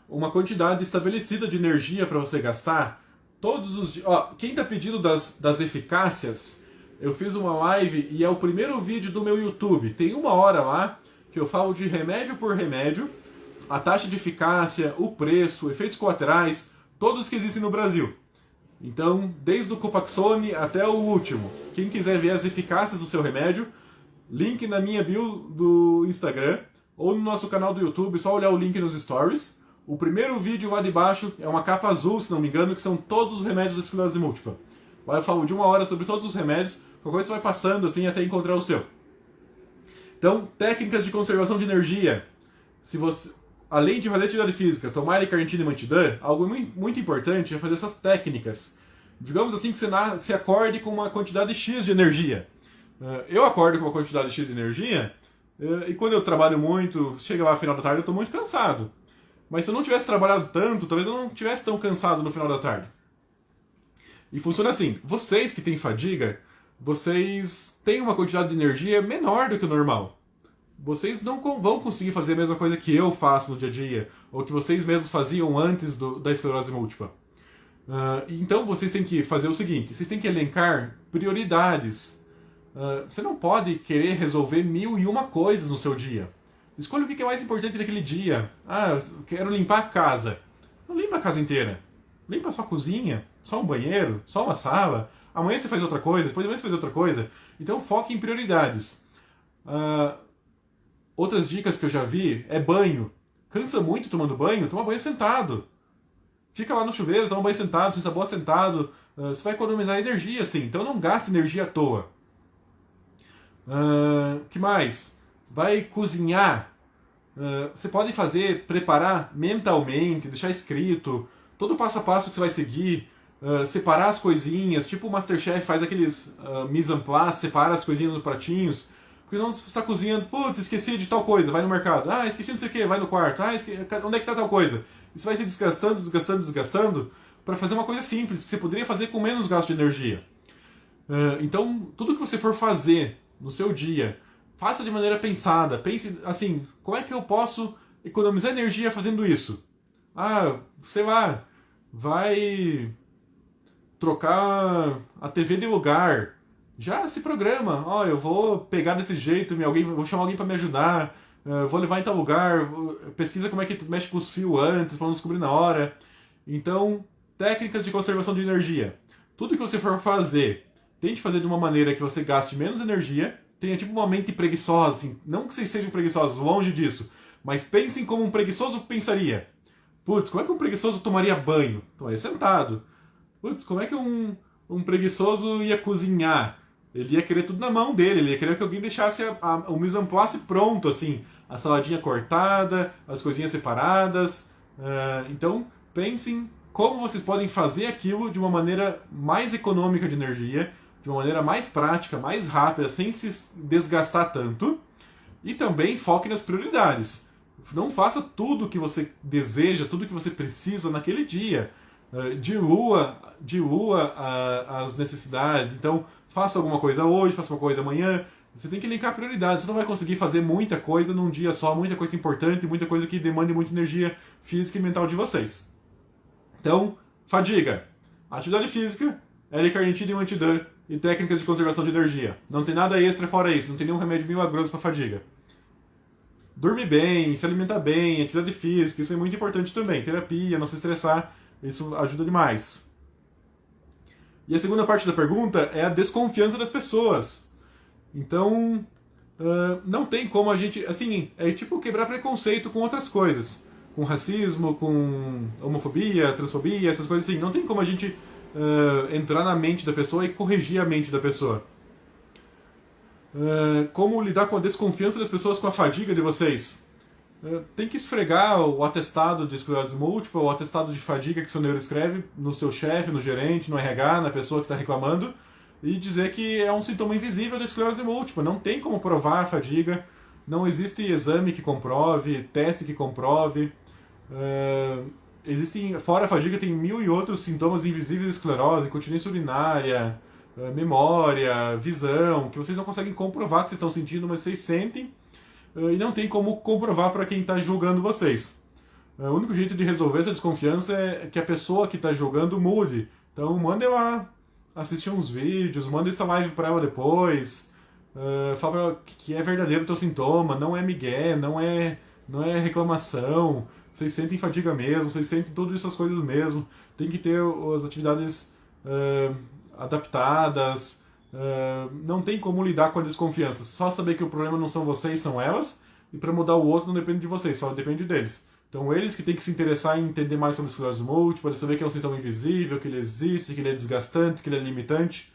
uma quantidade estabelecida de energia para você gastar todos os dias. Quem está pedindo das eficácias, eu fiz uma live e é o primeiro vídeo do meu YouTube. Tem 1 hora lá que eu falo de remédio por remédio, a taxa de eficácia, o preço, efeitos colaterais, todos que existem no Brasil. Então, desde o Copaxone até o último. Quem quiser ver as eficácias do seu remédio, link na minha bio do Instagram ou no nosso canal do YouTube, só olhar o link nos stories. O primeiro vídeo lá de baixo é uma capa azul, se não me engano, que são todos os remédios da esclerose múltipla. Lá eu falo de 1 hora sobre todos os remédios, qualquer coisa você vai passando assim até encontrar o seu. Então, técnicas de conservação de energia. Se você, além de fazer atividade física, tomar L-carnitina e imantidã, algo muito importante é fazer essas técnicas. Digamos assim que você acorde com uma quantidade X de energia. Eu acordo com uma quantidade X de energia e quando eu trabalho muito, chega lá no final da tarde, eu estou muito cansado. Mas se eu não tivesse trabalhado tanto, talvez eu não estivesse tão cansado no final da tarde. E funciona assim, vocês que têm fadiga, vocês têm uma quantidade de energia menor do que o normal. Vocês não vão conseguir fazer a mesma coisa que eu faço no dia a dia, ou que vocês mesmos faziam antes da esclerose múltipla. Então vocês têm que fazer o seguinte, vocês têm que elencar prioridades. Você não pode querer resolver 1001 coisas no seu dia. Escolha o que é mais importante naquele dia. Eu quero limpar a casa. Não limpa a casa inteira. Limpa só a cozinha, só um banheiro, só uma sala. Amanhã você faz outra coisa, depois de amanhã você faz outra coisa. Então foque em prioridades. Outras dicas que eu já vi é banho. Cansa muito tomando banho? Toma banho sentado. Fica lá no chuveiro, toma banho sentado, se boa sentado. Você vai economizar energia, sim. Então não gaste energia à toa. Que mais? Vai cozinhar. Você pode preparar mentalmente, deixar escrito, todo o passo a passo que você vai seguir, separar as coisinhas, tipo o Masterchef faz aqueles mise en place, separa as coisinhas nos pratinhos, porque senão você está cozinhando, putz, esqueci de tal coisa, vai no mercado, esqueci não sei o que, vai no quarto, onde é que está tal coisa? Isso vai se desgastando, para fazer uma coisa simples, que você poderia fazer com menos gasto de energia. Então, tudo que você for fazer no seu dia, faça de maneira pensada. Pense assim, como é que eu posso economizar energia fazendo isso? Sei lá, vai trocar a TV de lugar. Já se programa. Eu vou pegar desse jeito, vou chamar alguém para me ajudar, vou levar em tal lugar, pesquisa como é que mexe com os fios antes, para não descobrir na hora. Então, técnicas de conservação de energia. Tudo que você for fazer, tente fazer de uma maneira que você gaste menos energia, tenha tipo uma mente preguiçosa, assim. Não que vocês sejam preguiçosos, longe disso, mas pensem como um preguiçoso pensaria. Putz, como é que um preguiçoso tomaria banho? Tomaria sentado. Putz, como é que um preguiçoso ia cozinhar? Ele ia querer tudo na mão dele, ele ia querer que alguém deixasse o mise en place pronto, assim. A saladinha cortada, as coisinhas separadas. Então, pensem como vocês podem fazer aquilo de uma maneira mais econômica de energia, de uma maneira mais prática, mais rápida, sem se desgastar tanto. E também foque nas prioridades. Não faça tudo o que você deseja, tudo o que você precisa naquele dia. Dilua as necessidades. Então, faça alguma coisa hoje, faça uma coisa amanhã. Você tem que linkar prioridades. Você não vai conseguir fazer muita coisa num dia só, muita coisa importante, muita coisa que demande muita energia física e mental de vocês. Então, fadiga, atividade física, L-carnitina e imantidã e técnicas de conservação de energia. Não tem nada extra fora isso, não tem nenhum remédio milagroso para fadiga. Dormir bem, se alimentar bem, atividade física, isso é muito importante também. Terapia, não se estressar, isso ajuda demais. E a segunda parte da pergunta é a desconfiança das pessoas. Então, não tem como a gente... Assim, é tipo quebrar preconceito com outras coisas. Com racismo, com homofobia, transfobia, essas coisas assim. Não tem como a gente entrar na mente da pessoa e corrigir a mente da pessoa. Como lidar com a desconfiança das pessoas com a fadiga de vocês? Tem que esfregar o atestado de esclerose múltipla, o atestado de fadiga que o seu neuro escreve no seu chefe, no gerente, no RH, na pessoa que está reclamando, e dizer que é um sintoma invisível da esclerose múltipla. Não tem como provar a fadiga. Não existe exame que comprove, teste que comprove. Existem, fora a fadiga, tem 1000 e outros sintomas invisíveis de esclerose, incontinência urinária, memória, visão, que vocês não conseguem comprovar que vocês estão sentindo, mas vocês sentem, e não tem como comprovar para quem está julgando vocês. O único jeito de resolver essa desconfiança é que a pessoa que está julgando mude. Então manda ela assistir uns vídeos, manda essa live para ela depois, fala que é verdadeiro o teu sintoma, não é migué, não é reclamação, vocês sentem fadiga mesmo, vocês sentem todas essas coisas mesmo, tem que ter as atividades adaptadas, não tem como lidar com a desconfiança, só saber que o problema não são vocês, são elas, e para mudar o outro não depende de vocês, só depende deles. Então eles que têm que se interessar em entender mais sobre a esclerose múltipla, saber que é um sintoma invisível, que ele existe, que ele é desgastante, que ele é limitante,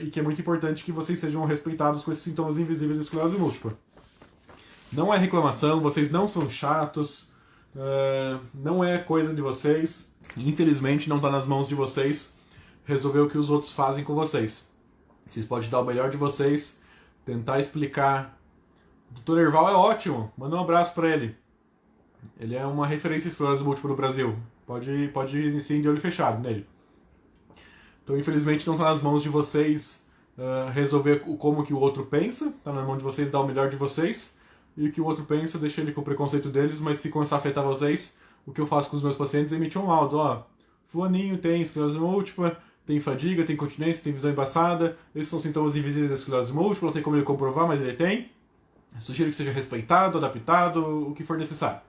e que é muito importante que vocês sejam respeitados com esses sintomas invisíveis da esclerose múltipla. Não é reclamação, vocês não são chatos, não é coisa de vocês, infelizmente não está nas mãos de vocês resolver o que os outros fazem com vocês. Vocês podem dar o melhor de vocês, tentar explicar. O Dr. Erval é ótimo, manda um abraço para ele. Ele é uma referência em esclerose múltipla no Brasil. Pode ir sim de olho fechado nele. Então, infelizmente, não está nas mãos de vocês resolver como que o outro pensa. Está na mão de vocês dar o melhor de vocês. E o que o outro pensa, deixa ele com o preconceito deles. Mas se começar a afetar vocês, o que eu faço com os meus pacientes é emitir um laudo. Ó, fulaninho tem esclerose múltipla, tem fadiga, tem incontinência, tem visão embaçada. Esses são sintomas invisíveis da esclerose múltipla. Não tem como ele comprovar, mas ele tem. Sugiro que seja respeitado, adaptado, o que for necessário.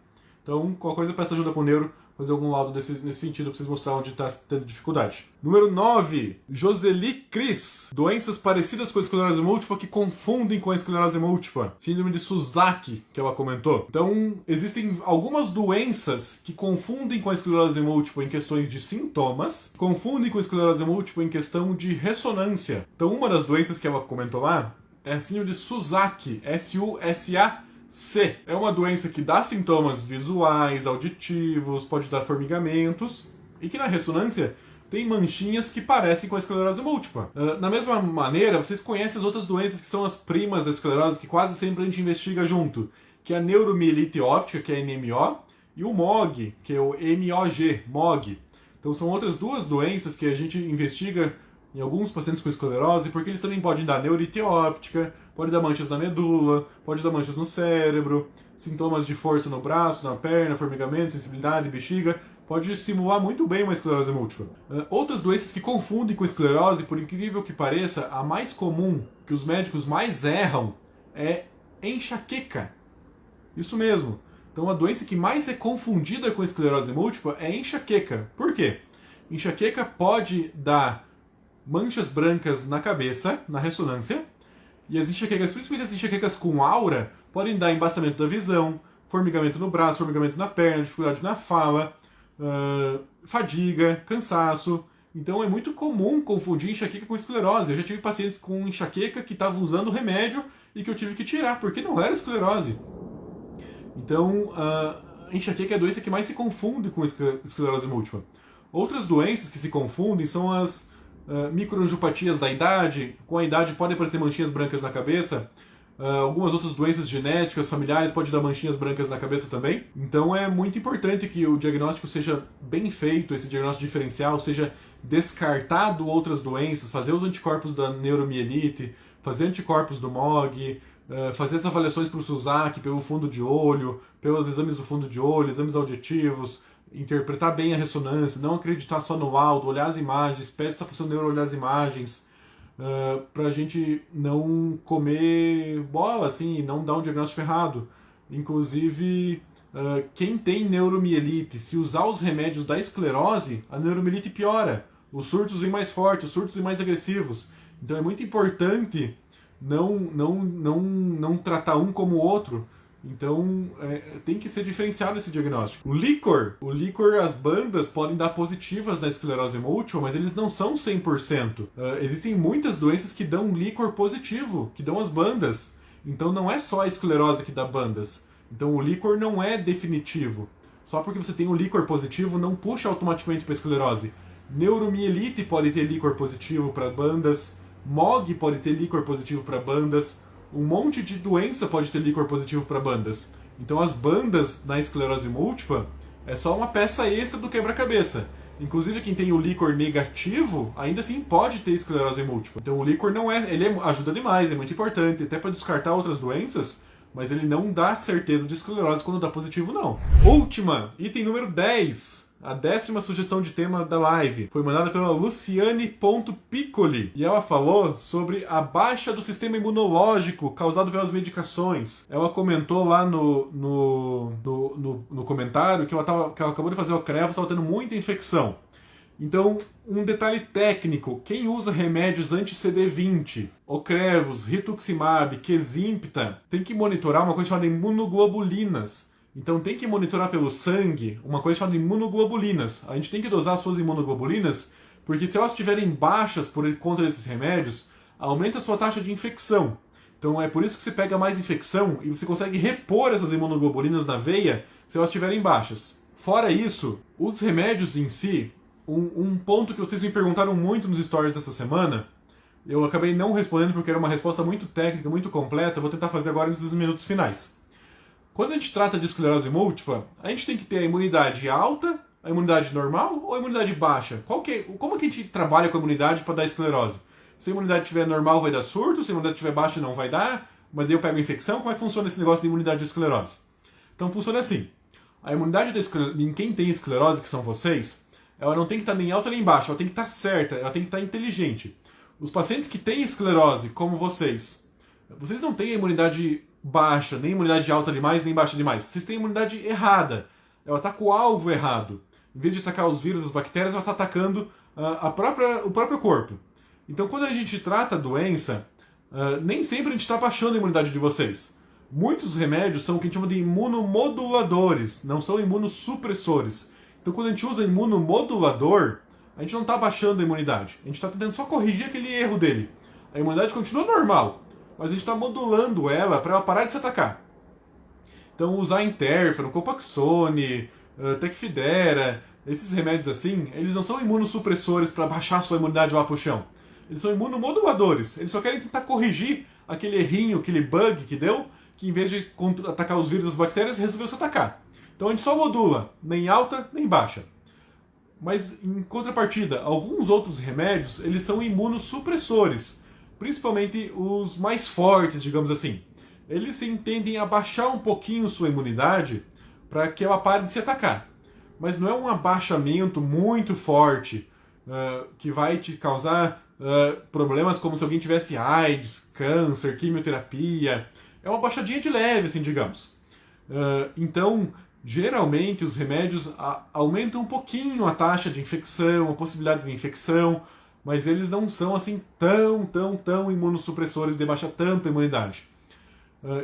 Então, qualquer coisa, peça ajuda com o neuro, fazer algum laudo nesse sentido para vocês mostrar onde está tendo dificuldade. Número 9. Joseli Cris. Doenças parecidas com a esclerose múltipla que confundem com a esclerose múltipla. Síndrome de Suzaki, que ela comentou. Então, existem algumas doenças que confundem com a esclerose múltipla em questões de sintomas, confundem com a esclerose múltipla em questão de ressonância. Então, uma das doenças que ela comentou lá é a síndrome de Suzaki, S-U-S-A-C. É uma doença que dá sintomas visuais, auditivos, pode dar formigamentos, e que na ressonância tem manchinhas que parecem com a esclerose múltipla. Da mesma maneira, vocês conhecem as outras doenças que são as primas da esclerose, que quase sempre a gente investiga junto, que é a neuromielite óptica, que é a NMO, e o MOG, que é o MOG. Então são outras duas doenças que a gente investiga em alguns pacientes com esclerose, porque eles também podem dar neurite óptica, pode dar manchas na medula, pode dar manchas no cérebro, sintomas de força no braço, na perna, formigamento, sensibilidade, bexiga, pode estimular muito bem uma esclerose múltipla. Outras doenças que confundem com esclerose, por incrível que pareça, a mais comum, que os médicos mais erram, é enxaqueca. Isso mesmo. Então a doença que mais é confundida com esclerose múltipla é enxaqueca. Por quê? Enxaqueca pode dar manchas brancas na cabeça, na ressonância, e as enxaquecas, principalmente as enxaquecas com aura, podem dar embaçamento da visão, formigamento no braço, formigamento na perna, dificuldade na fala, fadiga, cansaço. Então é muito comum confundir enxaqueca com esclerose. Eu já tive pacientes com enxaqueca que estavam usando remédio e que eu tive que tirar, porque não era esclerose. Então, a enxaqueca é a doença que mais se confunde com esclerose múltipla. Outras doenças que se confundem são as microangiopatias da idade. Com a idade podem aparecer manchinhas brancas na cabeça. Algumas outras doenças genéticas, familiares, pode dar manchinhas brancas na cabeça também. Então é muito importante que o diagnóstico seja bem feito, esse diagnóstico diferencial, seja descartado outras doenças, fazer os anticorpos da neuromielite, fazer anticorpos do MOG, fazer as avaliações para o Suzaki, pelo fundo de olho, pelos exames do fundo de olho, exames auditivos, interpretar bem a ressonância, não acreditar só no laudo, olhar as imagens, peça para o seu neuro olhar as imagens, para a gente não comer bola, assim, e não dar um diagnóstico errado. Inclusive, quem tem neuromielite, se usar os remédios da esclerose, a neuromielite piora. Os surtos vêm mais fortes, os surtos vêm mais agressivos. Então é muito importante não tratar um como o outro. Então, tem que ser diferenciado esse diagnóstico. O líquor, as bandas podem dar positivas na esclerose múltipla, mas eles não são 100%. Existem muitas doenças que dão líquor positivo, que dão as bandas. Então não é só a esclerose que dá bandas. Então o líquor não é definitivo. Só porque você tem um líquor positivo, não puxa automaticamente para a esclerose. Neuromielite pode ter líquor positivo para bandas, MOG pode ter líquor positivo para bandas, um monte de doença pode ter líquor positivo para bandas. Então as bandas na esclerose múltipla é só uma peça extra do quebra-cabeça. Inclusive quem tem o líquor negativo, ainda assim pode ter esclerose múltipla. Então o líquor não é, ele ajuda demais, é muito importante, até para descartar outras doenças, mas ele não dá certeza de esclerose quando dá positivo não. Última, item número 10. A 10ª sugestão de tema da live foi mandada pela Luciane.piccoli e ela falou sobre a baixa do sistema imunológico causado pelas medicações. Ela comentou lá no comentário que ela acabou de fazer o crevo, estava tendo muita infecção. Então, um detalhe técnico, quem usa remédios anti-CD20, Ocrevus, Rituximab, Kesimpta, tem que monitorar uma coisa chamada imunoglobulinas. Então tem que monitorar pelo sangue uma coisa chamada imunoglobulinas. A gente tem que dosar as suas imunoglobulinas, porque se elas estiverem baixas por conta desses remédios, aumenta a sua taxa de infecção. Então é por isso que você pega mais infecção e você consegue repor essas imunoglobulinas na veia se elas estiverem baixas. Fora isso, os remédios em si, um ponto que vocês me perguntaram muito nos stories dessa semana, eu acabei não respondendo porque era uma resposta muito técnica, muito completa, eu vou tentar fazer agora nesses minutos finais. Quando a gente trata de esclerose múltipla, a gente tem que ter a imunidade alta, a imunidade normal ou a imunidade baixa? Como que a gente trabalha com a imunidade para dar esclerose? Se a imunidade estiver normal vai dar surto, se a imunidade estiver baixa não vai dar, mas daí eu pego a infecção, como é que funciona esse negócio de imunidade de esclerose? Então funciona assim, a imunidade em quem tem esclerose, que são vocês, ela não tem que estar nem alta nem baixa, ela tem que estar certa, ela tem que estar inteligente. Os pacientes que têm esclerose, como vocês não têm a imunidade baixa, nem imunidade alta demais, nem baixa demais. Vocês têm a imunidade errada. Ela está com o alvo errado. Em vez de atacar os vírus, as bactérias, ela está atacando o próprio corpo. Então, quando a gente trata a doença, nem sempre a gente está baixando a imunidade de vocês. Muitos remédios são o que a gente chama de imunomoduladores, não são imunossupressores. Então, quando a gente usa imunomodulador, a gente não está baixando a imunidade. A gente está tentando só corrigir aquele erro dele. A imunidade continua normal, mas a gente está modulando ela para ela parar de se atacar. Então usar interferon, Copaxone, Tecfidera, esses remédios assim, eles não são imunossupressores para baixar a sua imunidade lá pro chão. Eles são imunomoduladores. Eles só querem tentar corrigir aquele errinho, aquele bug que deu, que em vez de atacar os vírus e as bactérias, resolveu se atacar. Então a gente só modula, nem alta, nem baixa. Mas em contrapartida, alguns outros remédios, eles são imunossupressores. Principalmente os mais fortes, digamos assim. Eles tendem a baixar um pouquinho sua imunidade para que ela pare de se atacar. Mas não é um abaixamento muito forte que vai te causar problemas como se alguém tivesse AIDS, câncer, quimioterapia. É uma baixadinha de leve, assim, digamos. Então, geralmente os remédios aumentam um pouquinho a taxa de infecção, a possibilidade de infecção, mas eles não são assim tão imunossupressores de baixar tanto a imunidade.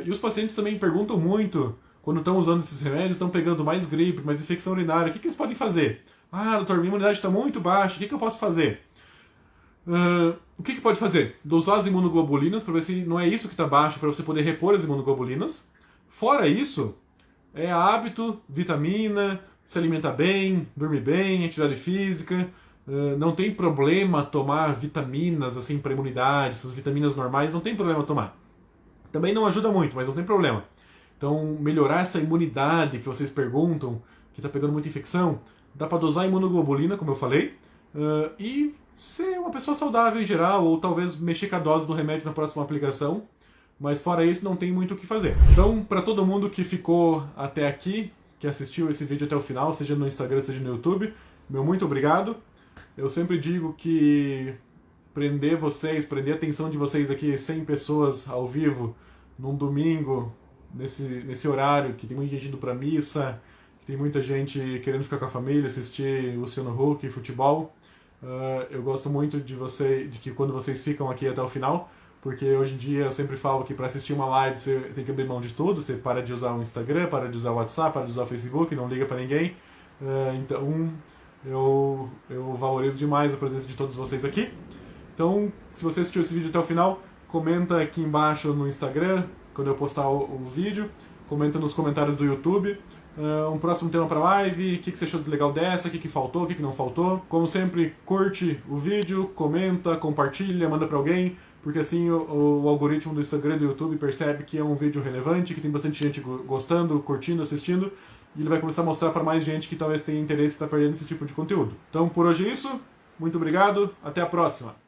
E os pacientes também perguntam muito, quando estão usando esses remédios, estão pegando mais gripe, mais infecção urinária, o que eles podem fazer? Ah, doutor, minha imunidade está muito baixa, o que eu posso fazer? O que pode fazer? Dosar as imunoglobulinas, para ver se não é isso que está baixo, para você poder repor as imunoglobulinas. Fora isso, é hábito, vitamina, se alimentar bem, dormir bem, atividade física. Não tem problema tomar vitaminas assim para imunidade, essas vitaminas normais não tem problema tomar. Também não ajuda muito, mas não tem problema. Então, melhorar essa imunidade que vocês perguntam, que está pegando muita infecção, dá para dosar a imunoglobulina, como eu falei, e ser uma pessoa saudável em geral, ou talvez mexer com a dose do remédio na próxima aplicação, mas fora isso não tem muito o que fazer. Então, para todo mundo que ficou até aqui, que assistiu esse vídeo até o final, seja no Instagram, seja no YouTube, meu muito obrigado. Eu sempre digo que prender a atenção de vocês aqui, 100 pessoas ao vivo, num domingo, nesse horário, que tem muita gente indo pra missa, que tem muita gente querendo ficar com a família, assistir Luciano Huck, futebol. Eu gosto muito de que quando vocês ficam aqui até o final, porque hoje em dia eu sempre falo que para assistir uma live você tem que abrir mão de tudo, você para de usar o Instagram, para de usar o WhatsApp, para de usar o Facebook, não liga para ninguém. Então eu valorizo demais a presença de todos vocês aqui. Então, se você assistiu esse vídeo até o final, comenta aqui embaixo no Instagram, quando eu postar o vídeo, comenta nos comentários do YouTube. Um próximo tema para live, o que você achou de legal dessa, o que faltou, o que não faltou. Como sempre, curte o vídeo, comenta, compartilha, manda para alguém. porque assim o algoritmo do Instagram e do YouTube percebe que é um vídeo relevante, que tem bastante gente gostando, curtindo, assistindo, e ele vai começar a mostrar para mais gente que talvez tenha interesse em estar perdendo esse tipo de conteúdo. Então por hoje é isso, muito obrigado, até a próxima!